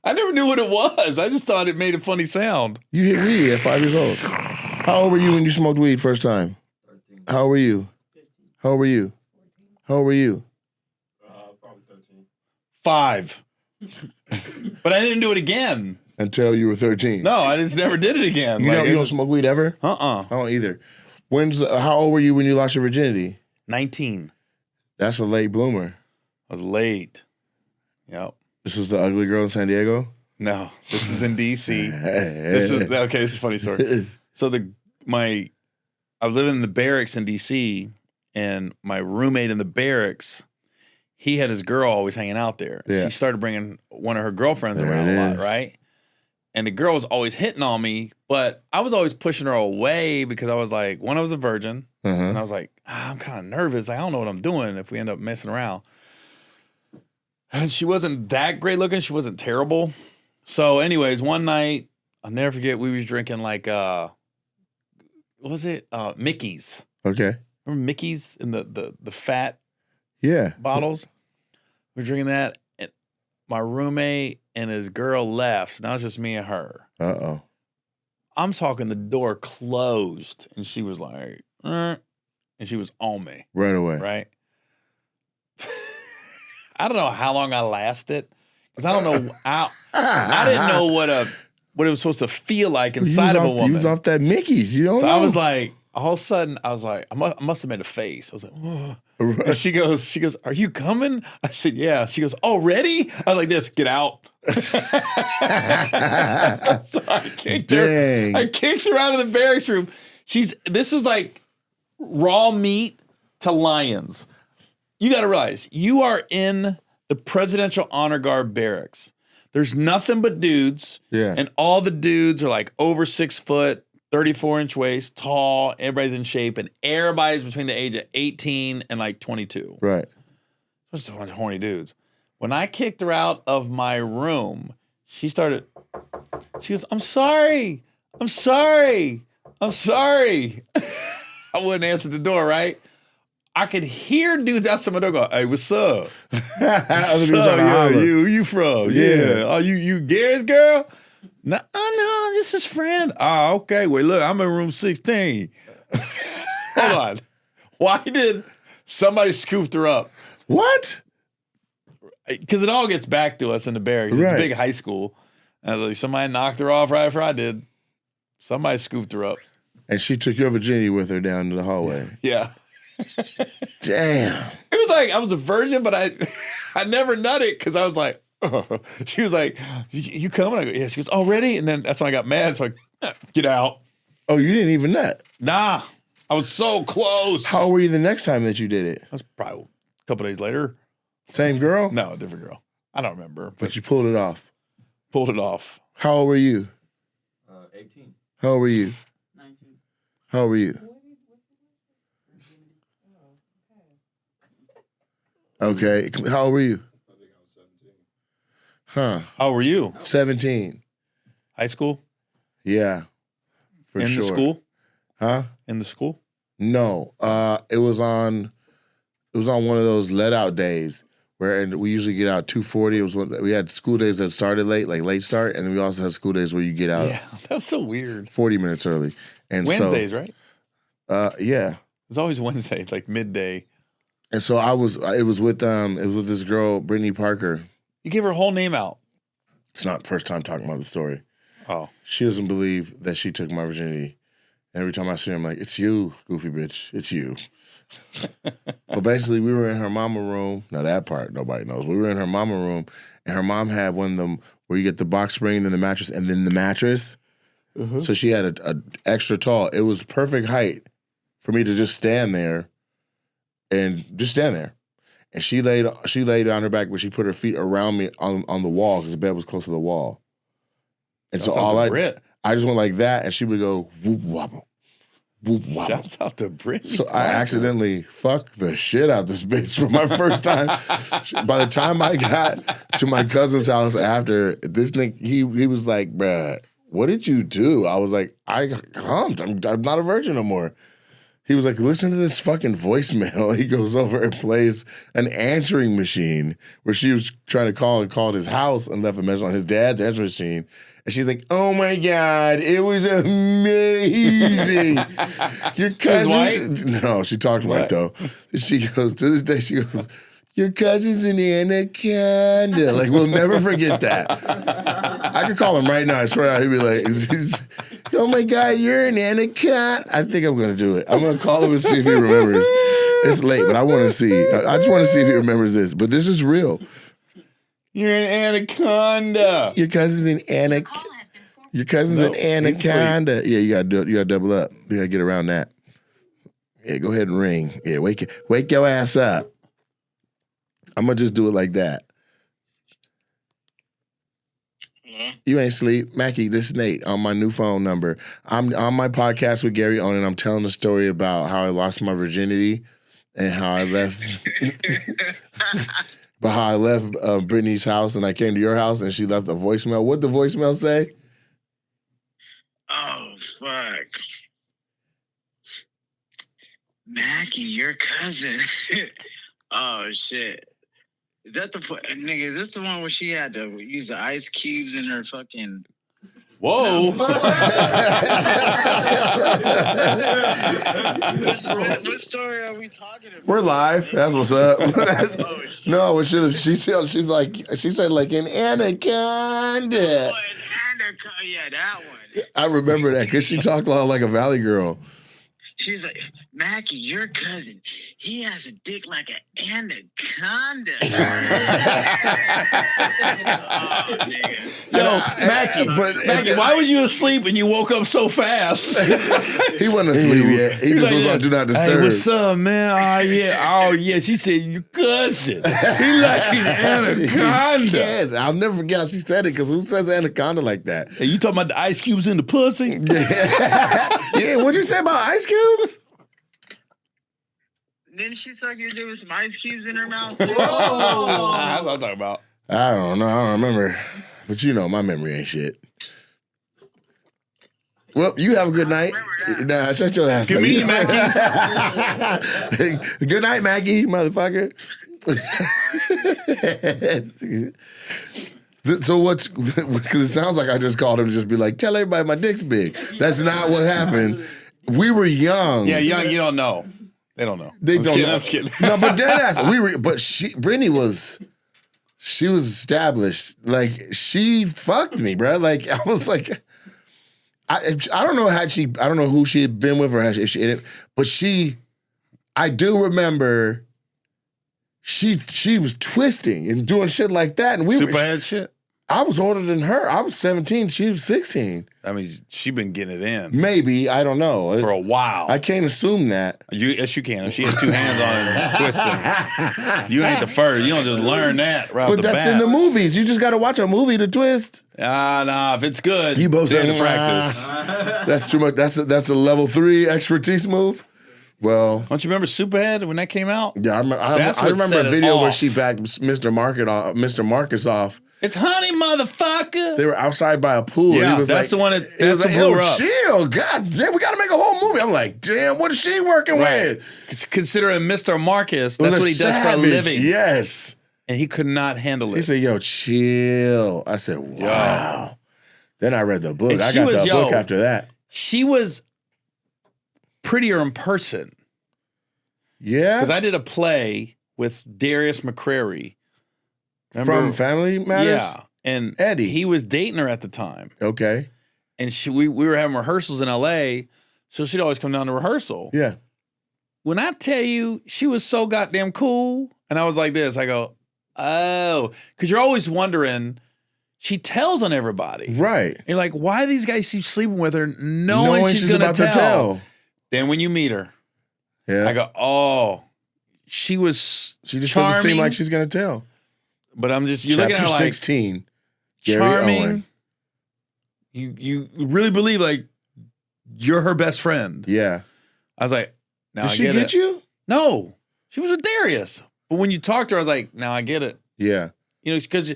I never knew what it was. I just thought it made a funny sound. You hit weed at 5 years old. How old were you when you smoked weed first time? 13. How old were you? 15. How old were you? 14. How old were you? Probably 13. 5. But I didn't do it again. Until you were 13. No, I just never did it again. You don't smoke weed ever? Uh-uh. I don't either. How old were you when you lost your virginity? 19. That's a late bloomer. I was late. Yep. This was the ugly girl in San Diego? No, this is in D.C. This is a funny story. So I was living in the barracks in D.C. and my roommate in the barracks, he had his girl always hanging out there. Yeah. She started bringing one of her girlfriends There around it a lot, is. right? And the girl was always hitting on me, but I was always pushing her away because I was like, one, I was a virgin, and I was like, I'm kind of nervous. I don't know what I'm doing if we end up messing around. And she wasn't that great looking. She wasn't terrible. So anyways, one night, I'll never forget, we was drinking like, what was it? Mickey's. Okay. Remember Mickey's in the fat Yeah. bottles? We were drinking that, and my roommate and his girl left. Now it's just me and her. Uh-oh. I'm talking the door closed, and she was like, and she was on me. Right away. Right? I don't know how long I lasted, because I don't know. I didn't know what it was supposed to feel like inside of a woman. He was off that Mickey's. You don't know. I was like, all of a sudden, I was like, I must have made a face. I was like, whoa. Right. And she goes, are you coming? I said, yeah. She goes, already? I was like, this, get out. So I kicked her. I kicked her out of the barracks room. This is like raw meat to lions. You got to realize, you are in the Presidential Honor Guard barracks. There's nothing but dudes. Yeah. And all the dudes are like over 6 foot, 34-inch waist, tall. Everybody's in shape. And everybody's between the age of 18 and like 22. Right. Just a bunch of horny dudes. When I kicked her out of my room, she goes, I'm sorry. I'm sorry. I'm sorry. I wouldn't answer the door, right? I could hear dudes outside my door go, hey, what's up? What's up? Yeah, you from? Yeah. Oh, you Gary's girl? No, this is friend. Oh, okay. Wait, look, I'm in room 16. Hold on. Why did somebody scoop her up? What? Because it all gets back to us in the barracks. It's a big high school. And I was like, somebody knocked her off right after I did. Somebody scooped her up. And she took your virginity with her down to the hallway. Yeah. Damn. It was like I was a virgin, but I never nutted because I was like, she was like, you coming? I go, yeah. She goes, oh, ready? And then that's when I got mad. So I get out. Oh, you didn't even nut? Nah. I was so close. How old were you the next time that you did it? That was probably a couple days later. Same girl? No, a different girl. I don't remember. But you pulled it off. Pulled it off. How old were you? 18. How old were you? 19. How old were you? Okay. How old were you? I think I was 17. Huh. How were you? 17. High school? Yeah, for In sure. the school? Huh? In the school? No, it was on one of those let out days where we usually get out 2:40. It was we had school days that started late, like late start, and then we also had school days where you get out Yeah, that was so weird. 40 minutes early. And Wednesdays, right? Yeah. It's always Wednesdays, like midday. And so it was with this girl, Brittany Parker. You gave her whole name out. It's not the first time talking about the story. Oh. She doesn't believe that she took my virginity. Every time I see her, I'm like, it's you, goofy bitch. It's you. But basically, we were in her mama room. Now, that part, nobody knows. We were in her mama room, and her mom had one of them where you get the box spring and then the mattress, and then the mattress. Uh-huh. So she had a extra tall. It was perfect height for me to just stand there and just stand there. And she laid on her back, but she put her feet around me on the wall because the bed was close to the wall. And so I just went like that, and she would go whoop wobble, whoop wobble. Shouts out to Brittany. So I accidentally fucked the shit out of this bitch for my first time. By the time I got to my cousin's house after, this nigga, he was like, bruh, what did you do? I was like, I humped. I'm not a virgin no more. He was like, listen to this fucking voicemail. He goes over and plays an answering machine where she was trying to call and called his house and left a message on his dad's answering machine. And she's like, oh my God, it was amazing. Your cousin. No, she talked white though. She goes, to this day, she goes, your cousin's an anaconda. Like, we'll never forget that. I could call him right now. I swear he'd be like, oh my God, you're an anaconda. I think I'm going to do it. I'm going to call him and see if he remembers. It's late, but I want to see. I just want to see if he remembers this. But this is real. You're an anaconda. Your cousin's an anaconda. Your cousin's an anaconda. Yeah, you gotta do it. You gotta double up. You gotta get around that. Yeah, go ahead and ring. Yeah, wake your ass up. I'm gonna just do it like that. You ain't sleep. Mackie, this is Nate on my new phone number. I'm on my podcast with Gary Owen, and I'm telling a story about how I lost my virginity and how I left. But how I left Brittany's house and I came to your house and she left a voicemail. What'd the voicemail say? Oh, fuck. Mackie, your cousin. Oh, shit. Is that nigga, is this the one where she had to use the ice cubes in her fucking... Whoa. What story are we talking about? We're live. That's what's up. No, she said like an anaconda. Oh, it's anaconda. Yeah, that one. I remember that because she talked a lot like a Valley girl. She's like, Mackie, your cousin, he has a dick like an anaconda. Oh, nigga. Yo, Mackie, why were you asleep and you woke up so fast? He wasn't asleep yet. He just was on Do Not Disturb. Hey, what's up, man? Oh, yeah. She said, your cousin. He like an anaconda. Yes, I'll never forget how she said it because who says anaconda like that? Hey, you talking about the ice cubes in the pussy? Yeah, what'd you say about ice cubes? Didn't she suck your dick with some ice cubes in her mouth? That's what I'm talking about. I don't know. I don't remember. But you know, my memory ain't shit. Well, you have a good night. Nah, shut your ass up. Good meeting, Mackie. Good night, Mackie, motherfucker. So what's... Because it sounds like I just called him to just be like, tell everybody my dick's big. That's not what happened. We were young. Yeah, young, you don't know. They don't know. They don't know. I'm just kidding. No, but deadass. Brittany was... She was established. Like, she fucked me, bro. Like, I was like... I don't know I don't know who she had been with or but I do remember she was twisting and doing shit like that. And Superhead shit? I was older than her. I was 17. She was 16. I mean, she been getting it in. Maybe. I don't know. For a while. I can't assume that. Yes, you can. She has two hands on it twisting. You ain't the first. You don't just learn that right off the bat. But that's in the movies. You just got to watch a movie to twist. Nah. If it's good, you both say to practice. That's too much. That's a level 3 expertise move. Well, don't you remember Superhead when that came out? Yeah, I remember a video where she backed Mr. Marcus off It's honey, motherfucker. They were outside by a pool. Yeah, he was that's the one that he was that's like, what blew her yo, up. chill. God damn, we got to make a whole movie. I'm like, damn, what is she working with? Considering Mr. Marcus, It was that's a what he does for a savage. living. Yes. And he could not handle it. He said, yo, chill. I said, wow. Then I read the book. And I she got was- the book after that. She was prettier in person. Yeah. Because I did a play with Darius McCrary. From Family Matters? Yeah. And Eddie. he was dating her at the time. Okay. And we were having rehearsals in LA, so she'd always come down to rehearsal. Yeah. When I tell you she was so goddamn cool, and I was like this, I go, oh, because you're always wondering, she tells on everybody. Right. You're like, why do these guys keep sleeping with her knowing she's going about to to tell? Then when you meet her, Yeah. I go, oh, she was She just charming, doesn't seem like she's going to tell. but I'm just, you're Chapter looking at her like, 16. Gary charming. Owen. You really believe like you're her best friend. Yeah. I was like, now Did I she get get it. you? No, she was with Darius. But when you talked to her, I was like, now I get it. Yeah. You know, because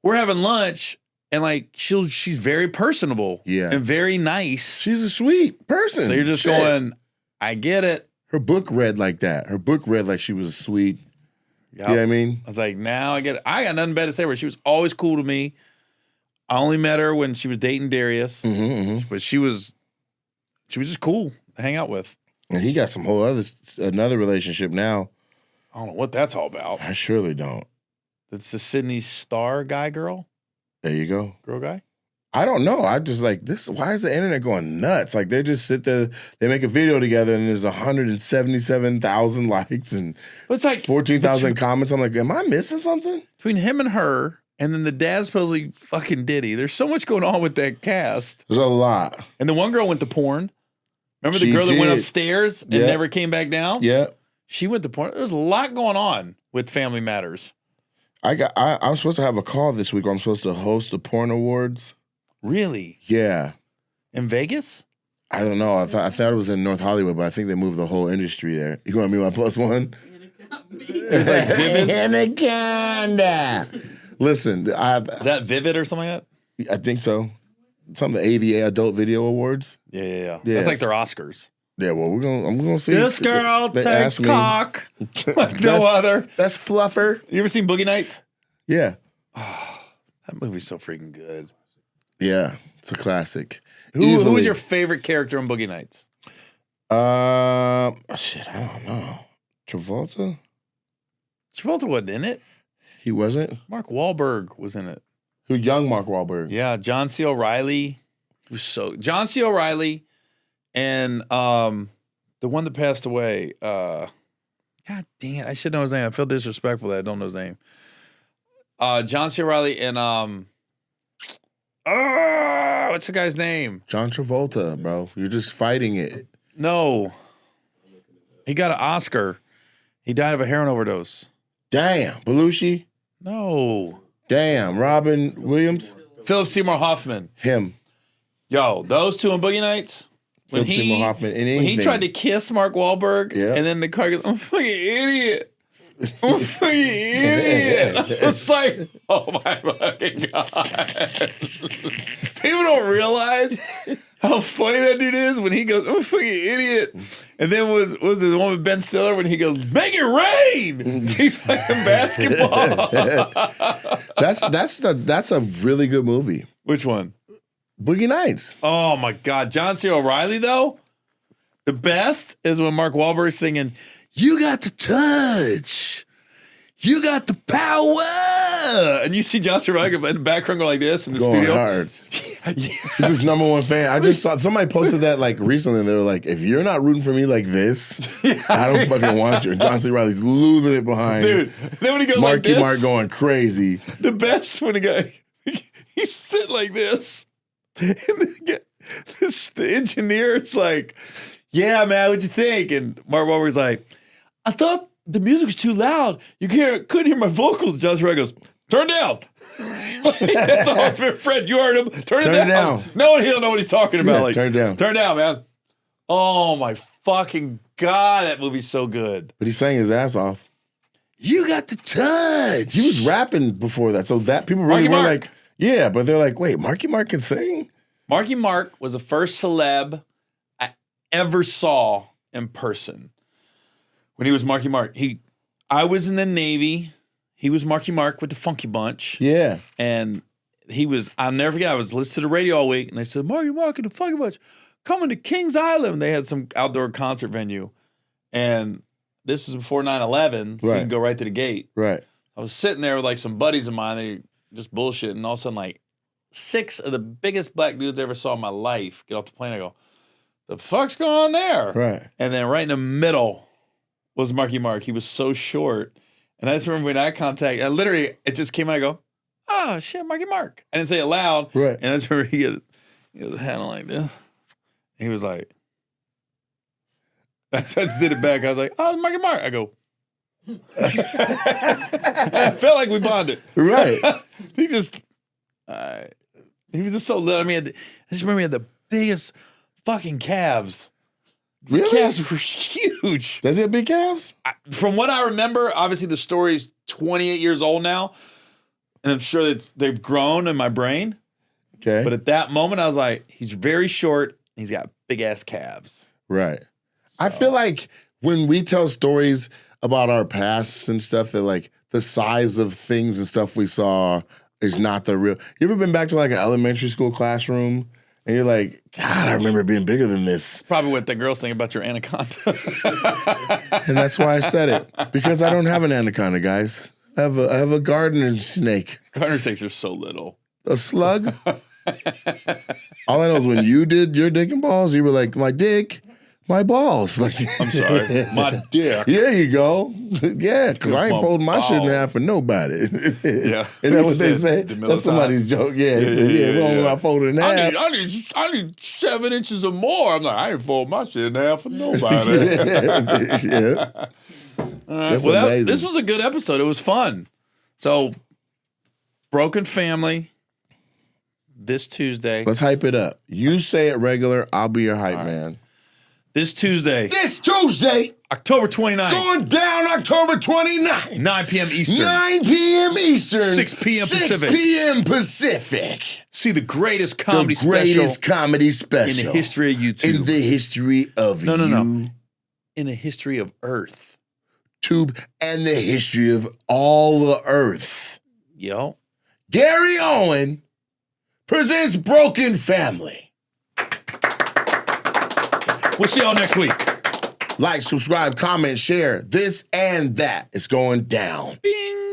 we're having lunch and like she's very personable. Yeah. And very nice. She's a sweet person. So you're just Shit. going, I get it. Her book read like that. Her book read like she was sweet. Yep. You know what I mean? I was like, now I get it. I got nothing bad to say about her. She was always cool to me. I only met her when she was dating Darius, but she was just cool to hang out with. And he got some another relationship now. I don't know what that's all about. I surely don't. It's the Sydney Star guy, girl There you go. guy. I don't know. I just like this. Why is the internet going nuts? Like they just sit there, they make a video together, and there's 177,000 likes and But it's like 14,000 comments. I'm like, am I missing something? between him and her, and then the dad supposedly fucking Diddy. There's so much going on with that cast. There's a lot. And the one girl went to porn. Remember the She girl that went did. upstairs and Yeah. never came back down? Yeah. She went to porn. There's a lot going on with Family Matters. I'm supposed to have a call this week where I'm supposed to host the porn awards. Really? Yeah. In Vegas? I don't know. I thought it was in North Hollywood, but I think they moved the whole industry there. You want to be my plus one? It's like Vivid. Anaconda. Listen, Is that Vivid or something like that? I think so. Some of the AVA Adult Video Awards. Yeah. Yes. That's like their Oscars. Yeah, well, I'm gonna see. This girl They takes asked me- cock like no other. That's Fluffer. You ever seen Boogie Nights? Yeah. That movie's so freaking good. Yeah, it's a classic. Who was your favorite character in Boogie Nights? Shit, I don't know. Travolta? Travolta wasn't in it. He wasn't? Mark Wahlberg was in it. Who? Young Mark Wahlberg. Yeah, John C. O'Reilly. John C. O'Reilly and the one that passed away. God dang it. I should know his name. I feel disrespectful that I don't know his name. John C. O'Reilly and what's the guy's name? John Travolta, bro. You're just fighting it. No. He got an Oscar. He died of a heroin overdose. Damn. Belushi? No. Damn. Robin Williams? Philip Seymour Hoffman. Him. Yo, those two in Boogie Nights. Philip Seymour Hoffman in When he anything. tried to kiss Mark Wahlberg, Yeah. and then the car goes, I'm a fucking idiot. I'm a fucking idiot. I was like, oh my fucking God. People don't realize how funny that dude is when he goes, I'm a fucking idiot. And then was the one with Ben Stiller when he goes, make it rain. He's playing basketball. That's a really good movie. Which one? Boogie Nights. Oh my God. John C. O'Reilly, though, the best is when Mark Wahlberg's singing, you got the touch. You got the power. And you see John C. O'Reilly in the background go like this in the Going studio. hard. He's his number one fan. I just saw somebody posted that like recently, and they were like, if you're not rooting for me like this, I don't fucking want you. And John C. Reilly's losing it behiin. Dude, then when he goes like Marky this. Mark going crazy. The best when he's sitting like this. And the engineer's like, yeah, man, what'd you think? And Mark Wahlberg's like, I thought the music was too loud. You couldn't hear my vocals. John C. Reilly goes, turn down. That's all it's been, Fred. You heard him. Turn it down. No one he'll know what he's talking about. Yeah, Like, turn down. Turn down, man. Oh my fucking God, that movie's so good. But he sang his ass off. You got the touch. He was rapping before that, so that people really Marky were Mark. like, yeah, but they're like, wait, Marky Mark can sing? Marky Mark was the first celeb I ever saw in person. When he was Marky Mark, I was in the Navy. He was Marky Mark with the Funky Bunch. Yeah. And I'll never forget, I was listening to the radio all week, and they said, Marky Mark and the Funky Bunch coming to Kings Island. They had some outdoor concert venue. And this is before 9/11, so you can go right to the gate. Right. I was sitting there with like some buddies of mine, they just bullshitting, and all of a sudden, like 6 of the biggest black dudes I ever saw in my life get off the plane. I go, the fuck's going on there? Right. And then right in the middle was Marky Mark. He was so short. And I just remember when eye contact, I literally, it just came out, I go, oh shit, Marky Mark. I didn't say it loud. Right. And I just remember he had his hand on like this. He was like, I just did it back. I was like, oh, Marky Mark. I go, I felt like we bonded. Right. He was just so little. I mean, I just remember he had the biggest fucking calves. His Really? calves were huge. Does he have big calves? From what I remember, obviously the story's 28 years old now, and I'm sure that they've grown in my brain. Okay. But at that moment, I was like, he's very short, and he's got big ass calves. Right. I feel like when we tell stories about our pasts and stuff, that like the size of things and stuff we saw is not the real. You ever been back to like an elementary school classroom and you're like, God, I remember it being bigger than this. Probably what the girls think about your anaconda. And that's why I said it. Because I don't have an anaconda, guys. I have a gardening snake. Garter snakes are so little. A slug. All I know is when you did your dick and balls, you were like, my dick, my balls. Like, I'm sorry. My dick. There you go. Yeah, because I ain't My folding my shit in balls. half for nobody. Yeah. Isn't that what they Said say? the That's somebody's joke. Yeah, we don't want to fold it in half. I need 7 inches or more. I'm like, I ain't fold my shit in half for nobody. Yeah. All right. That's Well, amazing. this was a good episode. It was fun. So, broken family this Tuesday. Let's hype it up. You say it regular, I'll be your hype man. This Tuesday, This Tuesday, October 29th, going down October 29th. 9 p.m. Eastern. 9 p.m. Eastern. 6 p.m. 6 Pacific. p.m. Pacific. See the greatest The comedy greatest special comedy in special. the history of YouTube. In the history of No. YouTube. In the history of Earth. Tube and the history of all the earth. Yo. Gary Owen presents Broken Family. We'll see y'all next week. Like, subscribe, comment, share. This and that is going down. Bing.